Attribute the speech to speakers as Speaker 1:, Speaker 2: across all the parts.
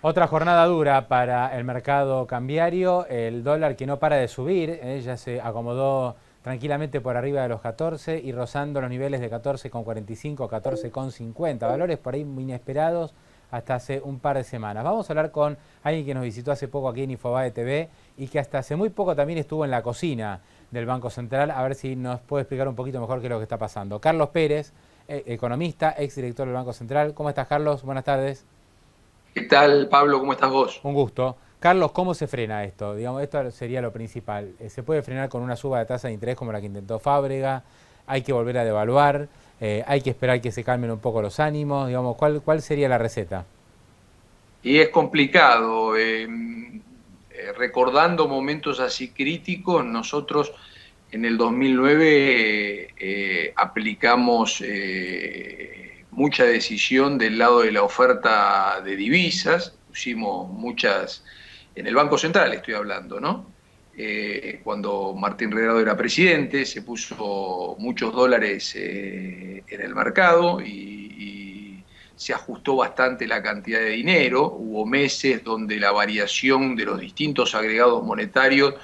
Speaker 1: Otra jornada dura para el mercado cambiario, el dólar que no para de subir, ya se acomodó tranquilamente por arriba de los 14 y rozando los niveles de 14,45, 14,50, valores por ahí muy inesperados hasta hace un par de semanas. Vamos a hablar con alguien que nos visitó hace poco aquí en Infobae TV y que hasta hace muy poco también estuvo en la cocina del Banco Central, a ver si nos puede explicar un poquito mejor qué es lo que está pasando. Carlos Pérez, economista, exdirector del Banco Central. ¿Cómo estás, Carlos? Buenas tardes.
Speaker 2: ¿Qué tal, Pablo? ¿Cómo estás vos?
Speaker 1: Un gusto. Carlos, ¿cómo se frena esto? Digamos, esto sería lo principal. ¿Se puede frenar con una suba de tasa de interés como la que intentó Fábrega? ¿Hay que volver a devaluar? ¿Hay que esperar que se calmen un poco los ánimos? Digamos, ¿cuál sería la receta?
Speaker 2: Y es complicado. Recordando momentos así críticos, nosotros en el 2009 aplicamos mucha decisión del lado de la oferta de divisas, pusimos muchas, en el Banco Central estoy hablando, ¿no? Cuando Martín Redrado era presidente, se puso muchos dólares en el mercado y se ajustó bastante la cantidad de dinero. Hubo meses donde la variación de los distintos agregados monetarios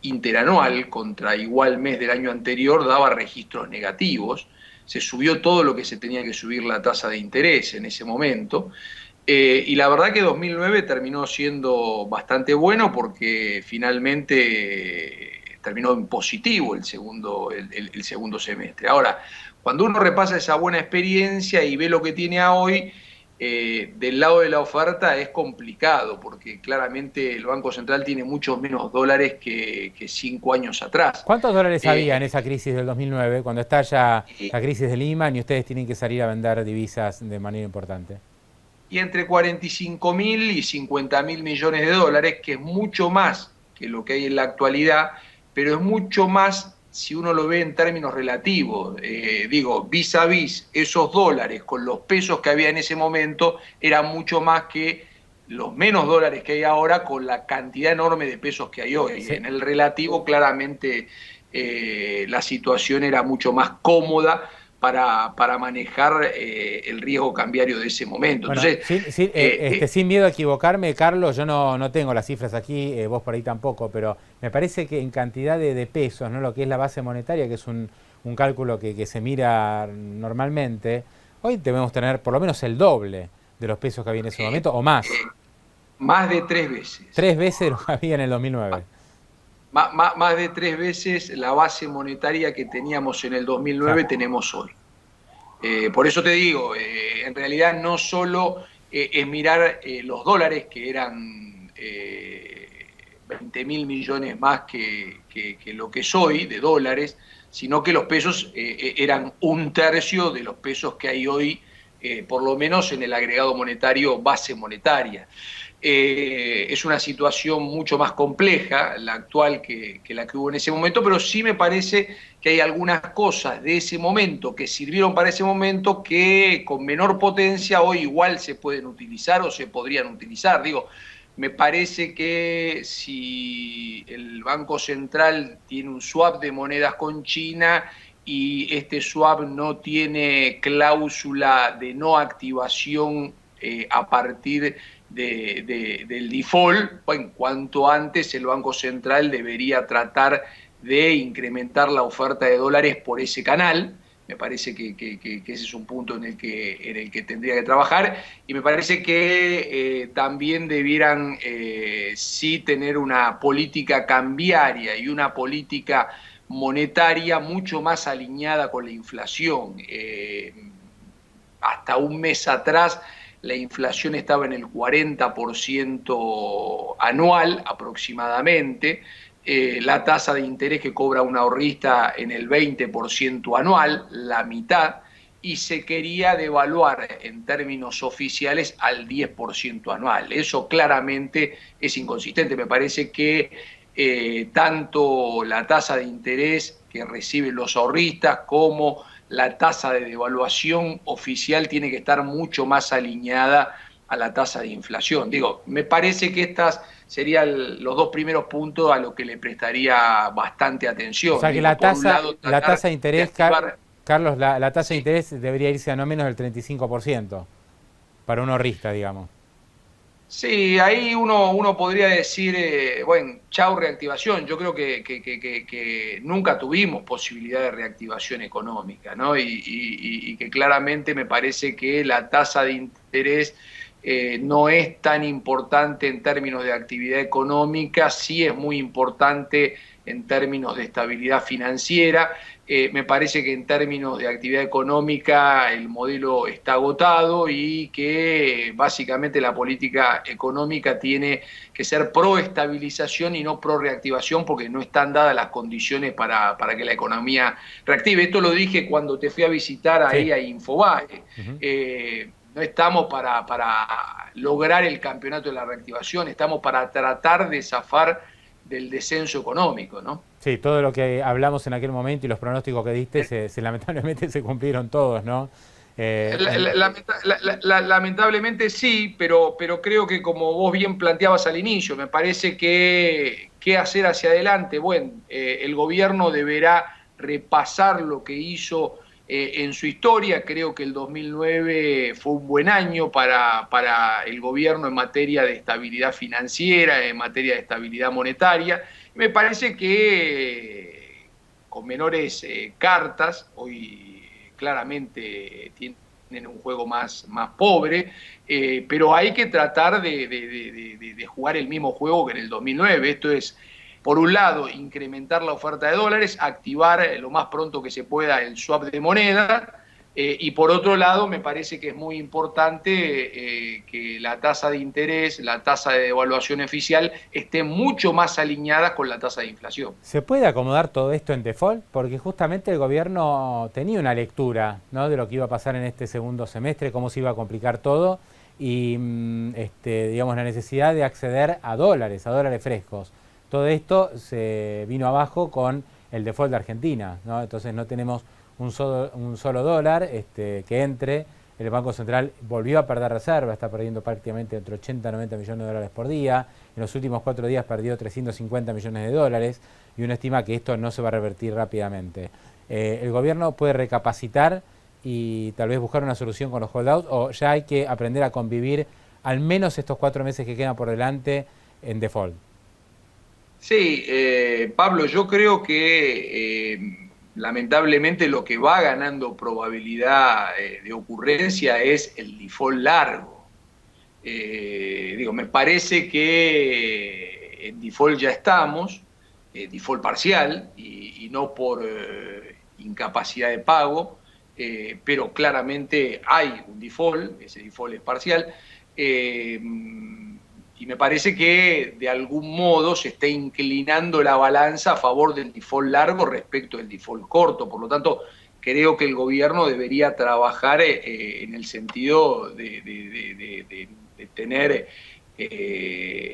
Speaker 2: interanual contra igual mes del año anterior daba registros negativos. Se subió todo lo que se tenía que subir la tasa de interés en ese momento. Y la verdad que 2009 terminó siendo bastante bueno porque finalmente terminó en positivo el segundo semestre. Ahora, cuando uno repasa esa buena experiencia y ve lo que tiene a hoy, del lado de la oferta es complicado porque claramente el Banco Central tiene muchos menos dólares que 5 años atrás.
Speaker 1: ¿Cuántos dólares había en
Speaker 2: Eh,
Speaker 1: esa crisis del 2009, cuando estalla la crisis de Lehman y ustedes tienen que salir a vender divisas de manera importante?
Speaker 2: y entre 45.000 y 50.000 millones de dólares, que es mucho más que lo que hay en la actualidad, pero es mucho más si uno lo ve en términos relativos. Digo, vis a vis, esos dólares con los pesos que había en ese momento eran mucho más que los menos dólares que hay ahora con la cantidad enorme de pesos que hay hoy.
Speaker 1: Sí.
Speaker 2: En el relativo, claramente, la situación era mucho más cómoda para manejar el riesgo cambiario de ese momento.
Speaker 1: Bueno,
Speaker 2: Entonces, eh,
Speaker 1: sin miedo a equivocarme, Carlos, yo no tengo las cifras aquí, vos por ahí tampoco, pero me parece que en cantidad de pesos, ¿no? Lo que es la base monetaria, que es un cálculo que se mira normalmente, hoy debemos tener por lo menos el doble de los pesos que había en ese
Speaker 2: eh,
Speaker 1: momento, o más.
Speaker 2: eh, más de 3 veces.
Speaker 1: 3 veces lo que había en el 2009.
Speaker 2: Más de 3 veces la base monetaria que teníamos en el 2009
Speaker 1: Claro.
Speaker 2: tenemos hoy. Por eso te digo, en realidad no solo es mirar los dólares, que eran 20.000 millones más que lo que es hoy de dólares, sino que los pesos eran un tercio de los pesos que hay hoy, por lo menos en el agregado monetario base monetaria. Es una situación mucho más compleja, la actual, que la que hubo en ese momento, pero sí me parece que hay algunas cosas de ese momento que sirvieron para ese momento que con menor potencia hoy igual se pueden utilizar o se podrían utilizar. Digo, me parece que si el Banco Central tiene un swap de monedas con China y este swap no tiene cláusula de no activación a partir del default, bueno, cuanto antes el Banco Central debería tratar de incrementar la oferta de dólares por ese canal. Me parece que ese es un punto en el que tendría que trabajar y me parece que también debieran sí tener una política cambiaria y una política monetaria mucho más alineada con la inflación. Hasta un mes atrás la inflación estaba en el 40% anual aproximadamente, la tasa de interés que cobra un ahorrista en el 20% anual, la mitad, y se quería devaluar en términos oficiales al 10% anual. Eso claramente es inconsistente. Me parece que tanto la tasa de interés que reciben los ahorristas como la tasa de devaluación oficial tiene que estar mucho más alineada a la tasa de inflación. Digo, me parece que estas serían los dos primeros puntos a los que le prestaría bastante
Speaker 1: O
Speaker 2: atención.
Speaker 1: sea que
Speaker 2: Digo, por un lado,
Speaker 1: la
Speaker 2: tratar
Speaker 1: tasa de
Speaker 2: de
Speaker 1: interés,
Speaker 2: activar.
Speaker 1: Carlos, la tasa de
Speaker 2: Sí,
Speaker 1: interés debería irse a no menos del 35% para un ahorrista, digamos.
Speaker 2: Sí, ahí uno podría decir, bueno, chau reactivación. Yo creo que nunca tuvimos posibilidad de reactivación económica, ¿no? Y que claramente me parece que la tasa de interés no es tan importante en términos de actividad económica, sí es muy importante en términos de estabilidad financiera. Me parece que en términos de actividad económica el modelo está agotado y que básicamente la política económica tiene que ser pro estabilización y no pro reactivación porque no están dadas las condiciones para que la economía reactive. Esto lo dije cuando te fui a visitar
Speaker 1: Sí.
Speaker 2: ahí a Infobae.
Speaker 1: Ujú.
Speaker 2: No estamos para lograr el campeonato de la reactivación, estamos para tratar de zafar del descenso económico, ¿no?
Speaker 1: Sí, todo lo que hablamos en aquel momento y los pronósticos que diste, lamentablemente se cumplieron todos, ¿no?
Speaker 2: Lamentablemente sí, pero creo que como vos bien planteabas al inicio, me parece que qué hacer hacia adelante. Bueno, el gobierno deberá repasar lo que hizo en su historia. Creo que el 2009 fue un buen año para el gobierno en materia de estabilidad financiera, en materia de estabilidad monetaria. Me parece que con menores cartas, hoy claramente tienen un juego más pobre, pero hay que tratar de jugar el mismo juego que en el 2009. Esto es, por un lado, incrementar la oferta de dólares, activar lo más pronto que se pueda el swap de moneda, y por otro lado, me parece que es muy importante que la tasa de interés, la tasa de devaluación oficial, estén mucho más alineadas con la tasa de inflación.
Speaker 1: ¿Se puede acomodar todo esto en default? Porque justamente el gobierno tenía una lectura, ¿no?, de lo que iba a pasar en este segundo semestre, cómo se iba a complicar todo y digamos, la necesidad de acceder a dólares frescos. Todo esto se vino abajo con el default de Argentina, ¿no? Entonces no tenemos un solo dólar que entre. El Banco Central volvió a perder reserva, está perdiendo prácticamente entre 80 y 90 millones de dólares por día. En los últimos 4 días perdió 350 millones de dólares y uno estima que esto no se va a revertir rápidamente. ¿El gobierno puede recapacitar y tal vez buscar una solución con los holdouts o ya hay que aprender a convivir al menos estos 4 meses que quedan por delante en default?
Speaker 2: Sí, Pablo, yo creo que lamentablemente lo que va ganando probabilidad de ocurrencia es el default largo. Digo, me parece que en default ya estamos, default parcial y no por incapacidad de pago, pero claramente hay un default, ese default es parcial. Eh, y me parece que de algún modo se está inclinando la balanza a favor del default largo respecto del default corto. Por lo tanto, creo que el gobierno debería trabajar en el sentido de tener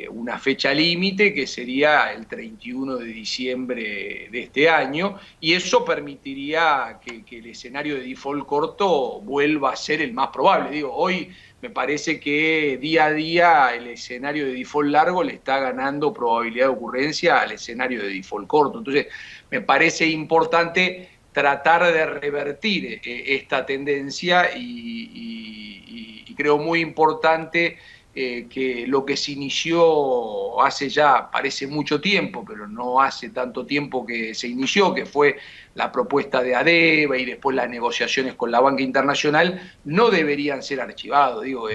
Speaker 2: una fecha límite que sería el 31 de diciembre de este año, y eso permitiría que el escenario de default corto vuelva a ser el más probable. Digo, hoy me parece que día a día el escenario de default largo le está ganando probabilidad de ocurrencia al escenario de default corto. Entonces, me parece importante tratar de revertir esta tendencia y creo muy importante que lo que se inició hace ya, parece mucho tiempo, pero no hace tanto tiempo que se inició, que fue la propuesta de ADEVA y después las negociaciones con la banca internacional, no deberían ser archivados. Digo,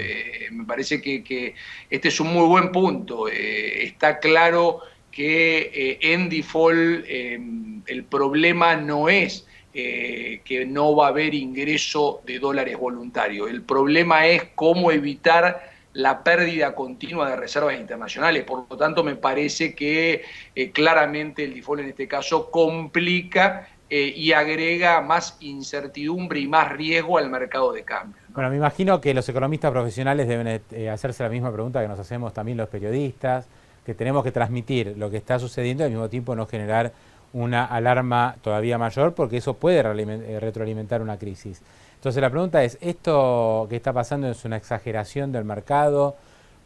Speaker 2: me parece que este es un muy buen punto. Está claro que en default el problema no es que no va a haber ingreso de dólares voluntarios. El problema es cómo evitar la pérdida continua de reservas internacionales. Por lo tanto, me parece que claramente el default en este caso complica y agrega más incertidumbre y más riesgo al mercado de cambio, ¿no?
Speaker 1: Bueno, me imagino que los economistas profesionales deben hacerse la misma pregunta que nos hacemos también los periodistas, que tenemos que transmitir lo que está sucediendo y al mismo tiempo no generar una alarma todavía mayor, porque eso puede retroalimentar una crisis. Entonces la pregunta es, ¿esto que está pasando es una exageración del mercado?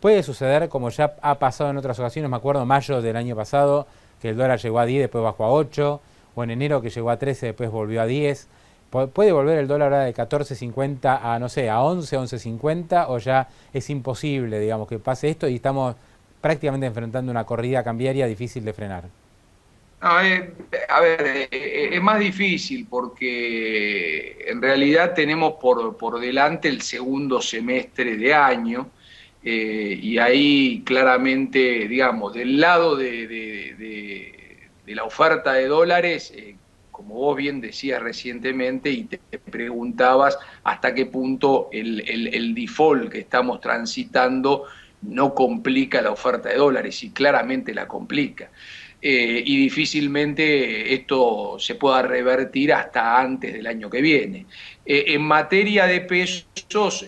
Speaker 1: ¿Puede suceder como ya ha pasado en otras ocasiones? Me acuerdo en mayo del año pasado que el dólar llegó a 10, después bajó a 8, o en enero que llegó a 13, después volvió a 10. ¿Puede volver el dólar ahora de 14.50 a, no sé, a 11, 11.50 o ya es imposible, digamos, que pase esto y estamos prácticamente enfrentando una corrida cambiaria difícil de frenar?
Speaker 2: No, a ver, es más difícil porque en realidad tenemos por delante el segundo semestre de año y ahí claramente, digamos, del lado de la oferta de dólares, como vos bien decías recientemente y te preguntabas hasta qué punto el default que estamos transitando no complica la oferta de dólares y claramente la complica. Y difícilmente esto se pueda revertir hasta antes del año que viene. En materia de pesos,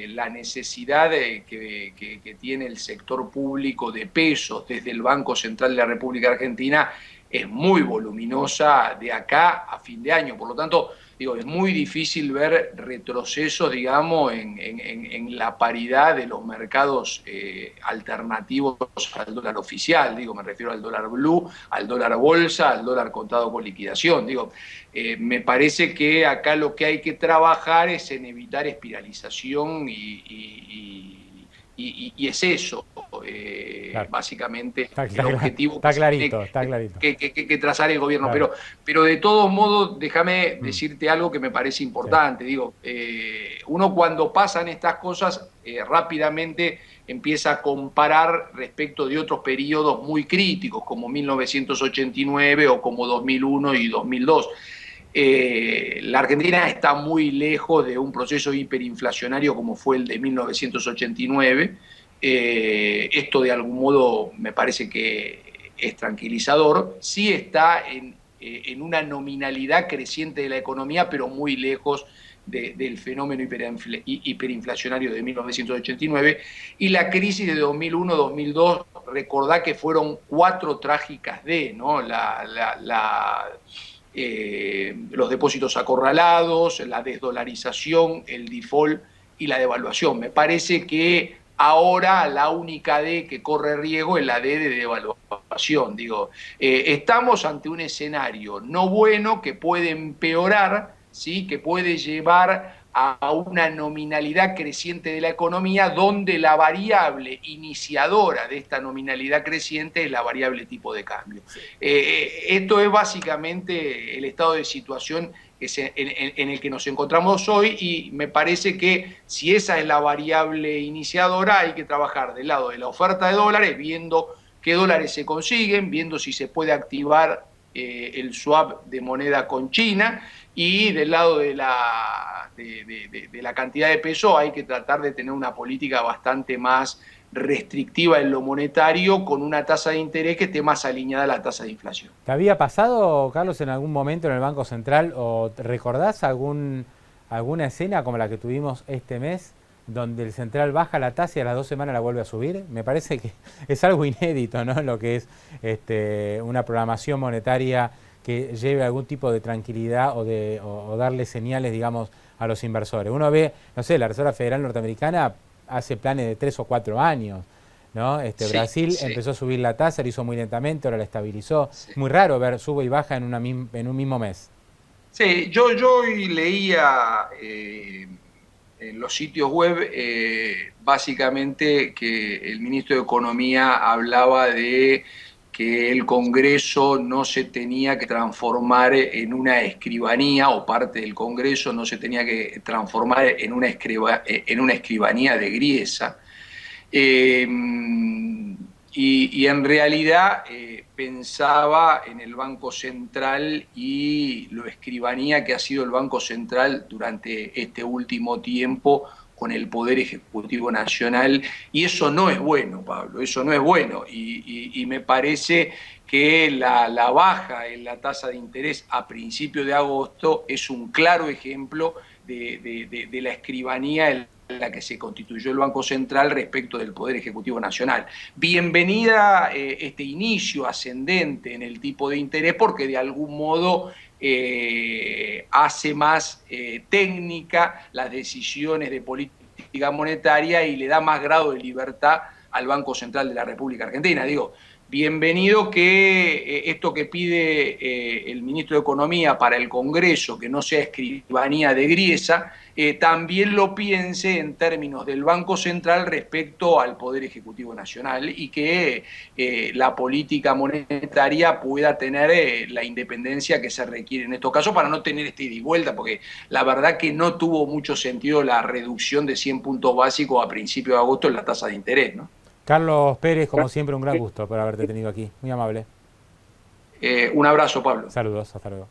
Speaker 2: la necesidad que tiene el sector público de pesos desde el Banco Central de la República Argentina es muy voluminosa de acá a fin de año. Por lo tanto, digo, es muy difícil ver retrocesos, digamos, en la paridad de los mercados alternativos al dólar oficial. Digo, me refiero al dólar blue, al dólar bolsa, al dólar contado con liquidación. Digo, me parece que acá lo que hay que trabajar es en evitar espiralización y es eso,
Speaker 1: Claro.
Speaker 2: básicamente, el
Speaker 1: Está
Speaker 2: objetivo
Speaker 1: está clarito, está clarito.
Speaker 2: que trazar el gobierno.
Speaker 1: Claro.
Speaker 2: Pero de todos modos, déjame
Speaker 1: Mm,
Speaker 2: decirte algo que me parece
Speaker 1: sí.
Speaker 2: importante. Digo, uno cuando pasan estas cosas, rápidamente empieza a comparar respecto de otros periodos muy críticos, como 1989 o como 2001 y 2002. La Argentina está muy lejos de un proceso hiperinflacionario como fue el de 1989. Esto de algún modo me parece que es tranquilizador. Sí está en una nominalidad creciente de la economía, pero muy lejos del fenómeno hiperinflacionario de 1989. Y la crisis de 2001-2002, recordá que fueron 4 trágicas ¿no? Los depósitos acorralados, la desdolarización, el default y la devaluación. Me parece que ahora la única D que corre riesgo es la D de devaluación. Digo, estamos ante un escenario no bueno que puede empeorar, ¿sí? Que puede llevar a una nominalidad creciente de la economía donde la variable iniciadora de esta nominalidad creciente es la variable tipo de cambio. Esto es básicamente el estado de situación en el que nos encontramos hoy y me parece que si esa es la variable iniciadora hay que trabajar del lado de la oferta de dólares, viendo qué dólares se consiguen, viendo si se puede activar el swap de moneda con China y del lado de la cantidad de peso hay que tratar de tener una política bastante más restrictiva en lo monetario con una tasa de interés que esté más alineada a la tasa de inflación.
Speaker 1: ¿Te había pasado, Carlos, en algún momento en el Banco Central o recordás alguna escena como la que tuvimos este mes, donde el central baja la tasa y a las 2 semanas la vuelve a subir? Me parece que es algo inédito, ¿no? Lo que es una programación monetaria que lleve algún tipo de tranquilidad o darle señales, digamos, a los inversores. Uno ve, no sé, la Reserva Federal norteamericana hace planes de 3 o 4 años, ¿no?
Speaker 2: Sí,
Speaker 1: Brasil
Speaker 2: sí,
Speaker 1: empezó a subir la tasa, lo hizo muy lentamente, ahora la estabilizó.
Speaker 2: sí.
Speaker 1: Muy raro ver sube y baja en un mismo mes.
Speaker 2: Sí, yo hoy leía en los sitios web básicamente que el ministro de Economía hablaba de que el Congreso no se tenía que transformar en una escribanía, o parte del Congreso no se tenía que transformar en una escribanía de griesa. Eh, y en realidad pensaba en el Banco Central y lo escribanía que ha sido el Banco Central durante este último tiempo con el Poder Ejecutivo Nacional, y eso no es bueno, Pablo, eso no es bueno, y me parece que la baja en la tasa de interés a principios de agosto es un claro ejemplo de la escribanía en la que se constituyó el Banco Central respecto del Poder Ejecutivo Nacional. Bienvenida este inicio ascendente en el tipo de interés porque de algún modo hace más técnica las decisiones de política monetaria y le da más grado de libertad al Banco Central de la República Argentina. Digo, bienvenido que esto que pide el ministro de Economía para el Congreso, que no sea escribanía de Griesa, también lo piense en términos del Banco Central respecto al Poder Ejecutivo Nacional y que la política monetaria pueda tener la independencia que se requiere en estos casos para no tener ida y vuelta, porque la verdad que no tuvo mucho sentido la reducción de 100 puntos básicos a principios de agosto en la tasa de interés, ¿no?
Speaker 1: Carlos Pérez, como siempre, un gran gusto por haberte tenido aquí. Muy amable.
Speaker 2: Un abrazo, Pablo.
Speaker 1: Saludos, hasta luego.